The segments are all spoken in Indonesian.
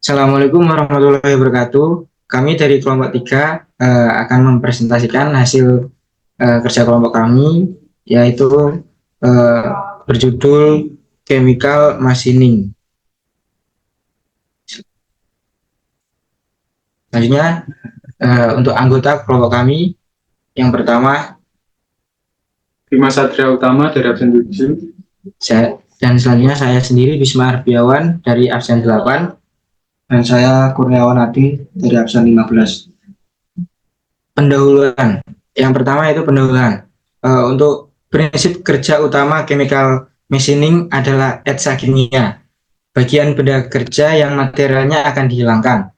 Assalamualaikum warahmatullahi wabarakatuh. Kami dari kelompok 3 akan mempresentasikan hasil kerja kelompok kami, yaitu eh, berjudul Chemical Machining. Selanjutnya, untuk anggota kelompok kami, yang pertama, Bima Satria Utama dari absen 7. dan selanjutnya saya sendiri, Bisma Arbiawan dari absen 8, dan saya Kurniawan Adi dari absen 15. Pendahuluan. Yang pertama itu pendahuluan. Untuk prinsip kerja utama chemical machining adalah eksa-kimia. Bagian benda kerja yang materialnya akan dihilangkan.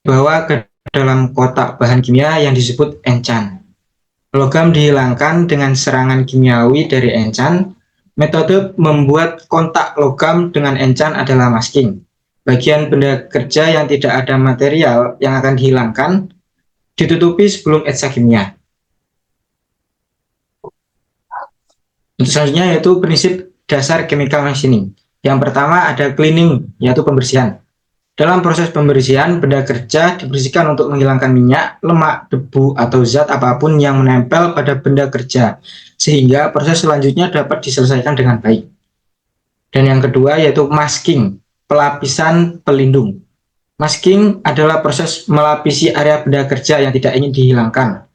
Bawa ke dalam kotak bahan kimia yang disebut encan. Logam dihilangkan dengan serangan kimiawi dari encan. Metode membuat kontak logam dengan encan adalah masking. Bagian benda kerja yang tidak ada material yang akan dihilangkan ditutupi sebelum eksa kimia. Untuk selanjutnya yaitu prinsip dasar chemical machining. Yang pertama ada cleaning, yaitu pembersihan. Dalam proses pembersihan, benda kerja dibersihkan untuk menghilangkan minyak, lemak, debu, atau zat apapun yang menempel pada benda kerja, sehingga proses selanjutnya dapat diselesaikan dengan baik. Dan yang kedua yaitu masking, pelapisan pelindung. Masking adalah proses melapisi area benda kerja yang tidak ingin dihilangkan.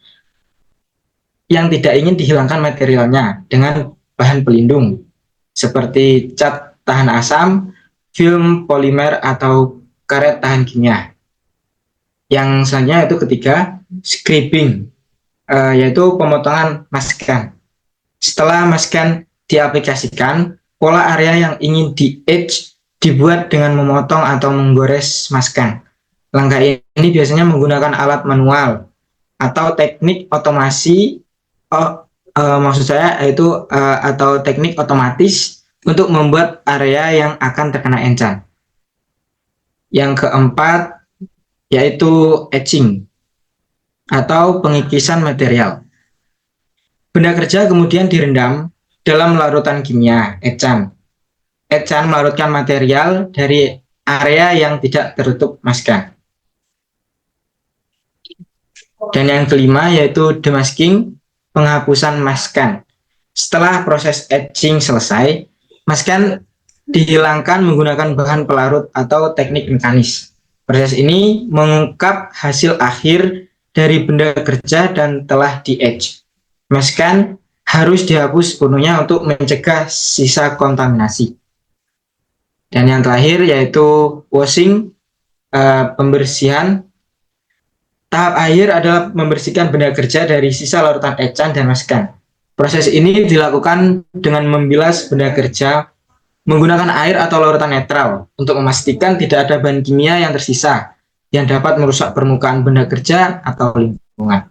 Yang tidak ingin dihilangkan materialnya dengan bahan pelindung, seperti cat tahan asam, film polimer, atau karet tahan kimia. Yang selanjutnya itu ketiga, scraping, yaitu pemotongan maskan. Setelah maskan diaplikasikan, pola area yang ingin di-etch dibuat dengan memotong atau menggores maskan. Langkah ini biasanya menggunakan alat manual atau teknik otomasi, maksud saya yaitu atau teknik otomatis untuk membuat area yang akan terkena encan. Yang keempat yaitu etching atau pengikisan material. Benda kerja kemudian direndam dalam larutan kimia, etchan. Etchan melarutkan material dari area yang tidak tertutup maskan. Dan yang kelima yaitu demasking, penghapusan maskan. Setelah proses etching selesai, maskan dihilangkan menggunakan bahan pelarut atau teknik mekanis. Proses ini mengungkap hasil akhir dari benda kerja dan telah di-etch. Maskan harus dihapus sepenuhnya untuk mencegah sisa kontaminasi. Dan yang terakhir yaitu washing, pembersihan. Tahap akhir adalah membersihkan benda kerja dari sisa larutan etchan dan maskan. Proses ini dilakukan dengan membilas benda kerja menggunakan air atau larutan netral untuk memastikan tidak ada bahan kimia yang tersisa yang dapat merusak permukaan benda kerja atau lingkungan.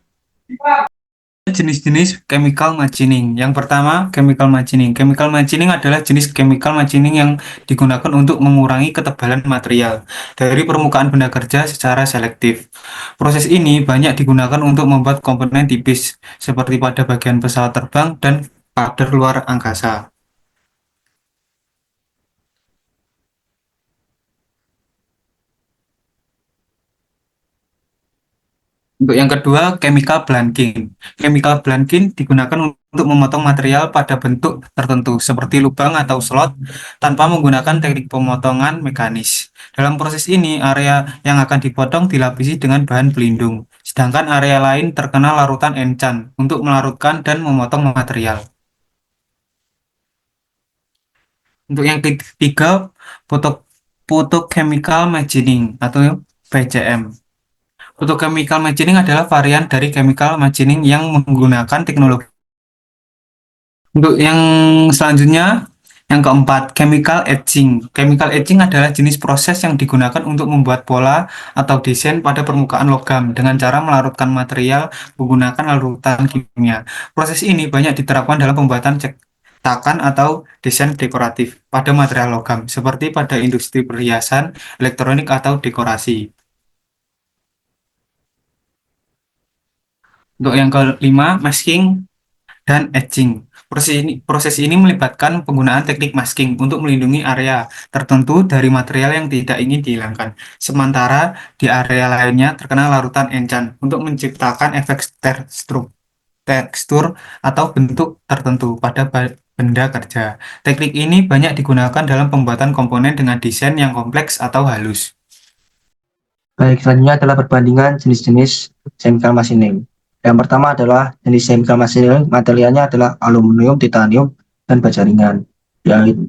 Jenis-jenis chemical machining. Yang pertama, chemical machining. Chemical machining adalah jenis chemical machining yang digunakan untuk mengurangi ketebalan material dari permukaan benda kerja secara selektif. Proses ini banyak digunakan untuk membuat komponen tipis seperti pada bagian pesawat terbang dan pada luar angkasa. Untuk yang kedua, chemical blanking. Chemical blanking digunakan untuk memotong material pada bentuk tertentu, seperti lubang atau slot, tanpa menggunakan teknik pemotongan mekanis. Dalam proses ini, area yang akan dipotong dilapisi dengan bahan pelindung, sedangkan area lain terkena larutan encan untuk melarutkan dan memotong material. Untuk yang ketiga, photochemical machining atau PCM. Photochemical machining adalah varian dari chemical machining yang menggunakan teknologi. Untuk yang selanjutnya, yang keempat, chemical etching. Chemical etching adalah jenis proses yang digunakan untuk membuat pola atau desain pada permukaan logam dengan cara melarutkan material menggunakan larutan kimia. Proses ini banyak diterapkan dalam pembuatan cetakan atau desain dekoratif pada material logam, seperti pada industri perhiasan, elektronik, atau dekorasi. Untuk yang kelima, masking dan etching. Proses ini melibatkan penggunaan teknik masking untuk melindungi area tertentu dari material yang tidak ingin dihilangkan. Sementara di area lainnya terkena larutan encan untuk menciptakan efek tekstur atau bentuk tertentu pada benda kerja. Teknik ini banyak digunakan dalam pembuatan komponen dengan desain yang kompleks atau halus. Baik, selanjutnya adalah perbandingan jenis-jenis chemical machining. Yang pertama adalah jenis chemical machining, materialnya adalah aluminium, titanium, dan baja ringan.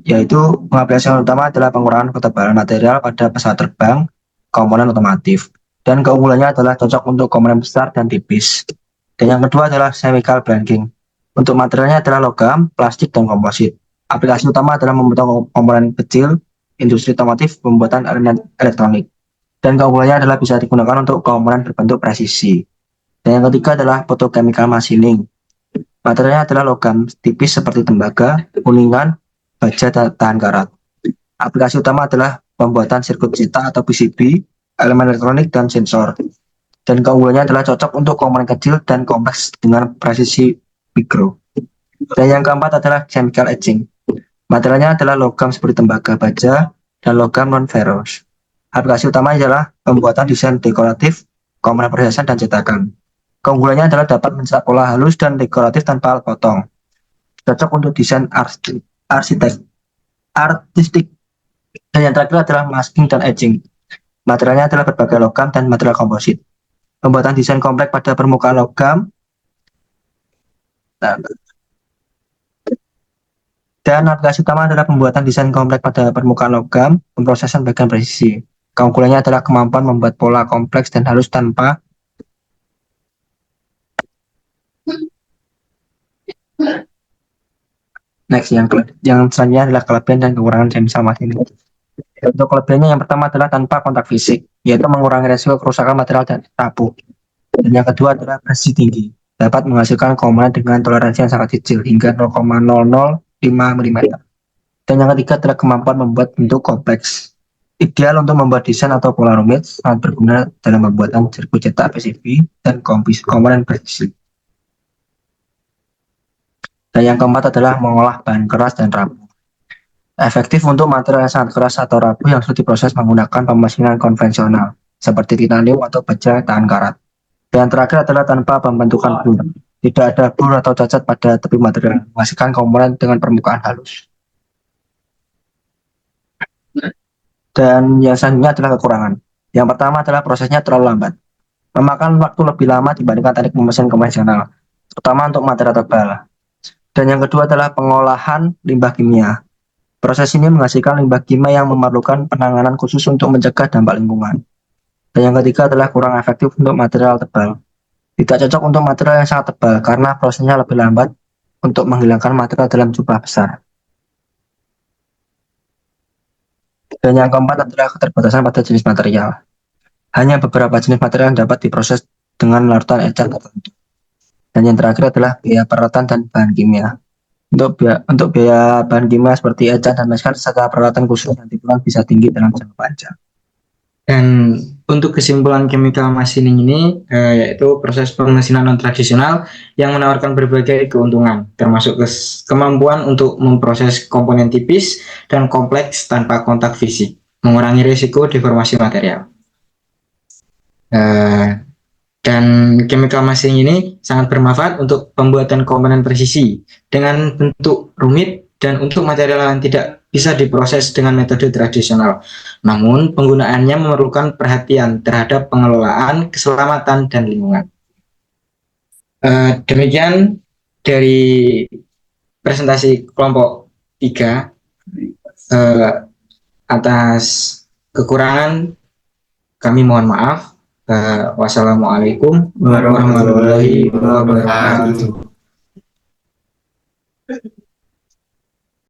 Yaitu pengaplikasian utama adalah pengurangan ketebalan material pada pesawat terbang, komponen otomotif. Dan keunggulannya adalah cocok untuk komponen besar dan tipis. Dan yang kedua adalah chemical blanking. Untuk materialnya adalah logam, plastik, dan komposit. Aplikasi utama adalah memotong komponen kecil, industri otomotif, pembuatan elemen elektronik. Dan keunggulannya adalah bisa digunakan untuk komponen berbentuk presisi. Dan yang ketiga adalah photochemical machining. Materialnya adalah logam tipis seperti tembaga, kuningan, baja, dan tahan karat. Aplikasi utama adalah pembuatan sirkuit cetak atau PCB, elemen elektronik, dan sensor. Dan keunggulannya adalah cocok untuk komponen kecil dan kompleks dengan presisi mikro. Dan yang keempat adalah chemical etching. Materialnya adalah logam seperti tembaga, baja, dan logam non-ferrous. Aplikasi utamanya adalah pembuatan desain dekoratif, komponen perhiasan, dan cetakan. Keunggulannya adalah dapat mencetak pola halus dan dekoratif tanpa alat potong. Cocok untuk desain artistik. Dan yang terakhir adalah masking dan etching. Materialnya adalah berbagai logam dan material komposit. Pembuatan desain kompleks pada permukaan logam. Dan aplikasi utama adalah pembuatan desain kompleks pada permukaan logam, pemrosesan bagian presisi. Keunggulannya adalah kemampuan membuat pola kompleks dan halus tanpa yang selanjutnya adalah kelebihan dan kekurangan chemical machining. Untuk kelebihannya yang pertama adalah tanpa kontak fisik, yaitu mengurangi resiko kerusakan material dan rapuh. Dan yang kedua adalah presisi tinggi, dapat menghasilkan komponen dengan toleransi yang sangat kecil hingga 0,005 mm. Dan yang ketiga adalah kemampuan membuat bentuk kompleks. Ideal untuk membuat desain atau pola rumit, sangat berguna dalam pembuatan sirkuit cetak PCB dan komponen presisi. Dan yang keempat adalah mengolah bahan keras dan rapuh. Efektif untuk material yang sangat keras atau rapuh yang sulit diproses menggunakan pemasingan konvensional, seperti titanium atau baja tahan karat. Dan yang terakhir adalah tanpa pembentukan blur. Tidak ada blur atau cacat pada tepi material, menghasilkan komponen dengan permukaan halus. Dan yang selanjutnya adalah kekurangan. Yang pertama adalah prosesnya terlalu lambat. Memakan waktu lebih lama dibandingkan teknik memesan konvensional, terutama untuk material tebal. Dan yang kedua adalah pengolahan limbah kimia. Proses ini menghasilkan limbah kimia yang memerlukan penanganan khusus untuk mencegah dampak lingkungan. Dan yang ketiga adalah kurang efektif untuk material tebal. Tidak cocok untuk material yang sangat tebal karena prosesnya lebih lambat untuk menghilangkan material dalam jumlah besar. Dan yang keempat adalah keterbatasan pada jenis material. Hanya beberapa jenis material yang dapat diproses dengan larutan ecan tertentu. Dan yang terakhir adalah biaya perawatan dan bahan kimia. Untuk biaya bahan kimia seperti ecan dan meskan serta peralatan khusus yang diperlukan bisa tinggi dalam jangka panjang. Dan untuk kesimpulan chemical machining ini yaitu proses pemesinan non-tradisional yang menawarkan berbagai keuntungan, termasuk kemampuan untuk memproses komponen tipis dan kompleks tanpa kontak fisik, mengurangi risiko deformasi material. Dan chemical machining ini sangat bermanfaat untuk pembuatan komponen presisi dengan bentuk rumit dan untuk material yang tidak bisa diproses dengan metode tradisional. Namun, penggunaannya memerlukan perhatian terhadap pengelolaan, keselamatan, dan lingkungan. Demikian dari presentasi kelompok 3. Atas kekurangan, kami mohon maaf. Wassalamualaikum warahmatullahi wabarakatuh.